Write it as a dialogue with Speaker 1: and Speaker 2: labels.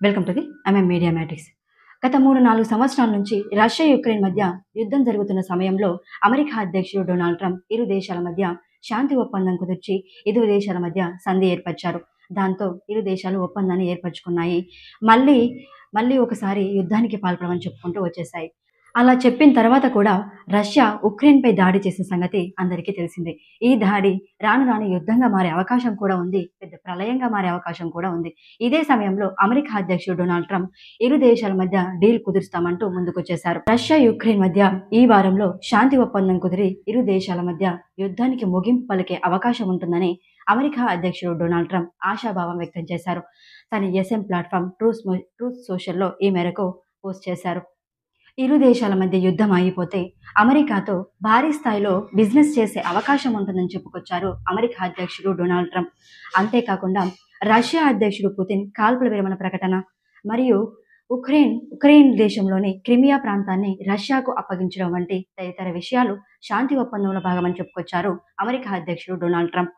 Speaker 1: Welcome to the media matrix. గత 3-4 సంవత్సరాల నుంచి రష్యా, యుక్రెయిన్ మధ్య యుద్ధం జరుగుతున్న సమయంలో అమెరికా అధ్యక్షుడు డొనాల్డ్ ట్రంప్ ఇరు దేశాల మధ్య శాంతి ఒప్పందం కుదిర్చి ఇరు దేశాల మధ్య సంధి ఏర్పరిచారు. దాంతో ఇరు దేశాలు ఒప్పందాన్ని ఏర్పరచుకున్నాయి. మళ్ళీ మళ్ళీ ఒకసారి యుద్ధానికి పాల్పడమని చెప్పుకుంటూ వచ్చేశాయి. అలా చెప్పిన తర్వాత కూడా రష్యా ఉక్రెయిన్‌పై దాడి చేసిన సంగతి అందరికీ తెలిసిందే. ఈ దాడి రాను రాను యుద్ధంగా మారే అవకాశం కూడా ఉంది. పెద్ద ప్రళయంగా మారే అవకాశం కూడా ఉంది. ఇదే సమయంలో అమెరికా అధ్యక్షుడు డొనాల్డ్ ట్రంప్ ఇరు దేశాల మధ్య డీల్ కుదురుస్తామంటూ ముందుకొచ్చేశారు. రష్యా, యుక్రెయిన్ మధ్య ఈ వారంలో శాంతి ఒప్పందం కుదిరి ఇరు దేశాల మధ్య యుద్ధానికి ముగింపు పలికే అవకాశం ఉంటుందని అమెరికా అధ్యక్షుడు డొనాల్డ్ ట్రంప్ ఆశాభావం వ్యక్తం చేశారు. తన ఎస్ఎం ప్లాట్‌ఫామ్ ట్రూత్ సోషల్‌లో ఈ మేరకు పోస్ట్ చేశారు. ఇరు దేశాల మధ్య యుద్ధం ఆగిపోతే అమెరికాతో భారీ స్థాయిలో బిజినెస్ చేసే అవకాశం ఉంటుందని చెప్పుకొచ్చారు అమెరికా అధ్యక్షుడు డొనాల్డ్ ట్రంప్. అంతేకాకుండా రష్యా అధ్యక్షుడు పుతిన్ కాల్పుల విరమణ ప్రకటన మరియు ఉక్రెయిన్ దేశంలోని క్రిమియా ప్రాంతాన్ని రష్యాకు అప్పగించడం వంటి తదితర విషయాలు శాంతి ఒప్పందంలో భాగమని చెప్పుకొచ్చారు అమెరికా అధ్యక్షుడు డొనాల్డ్ ట్రంప్.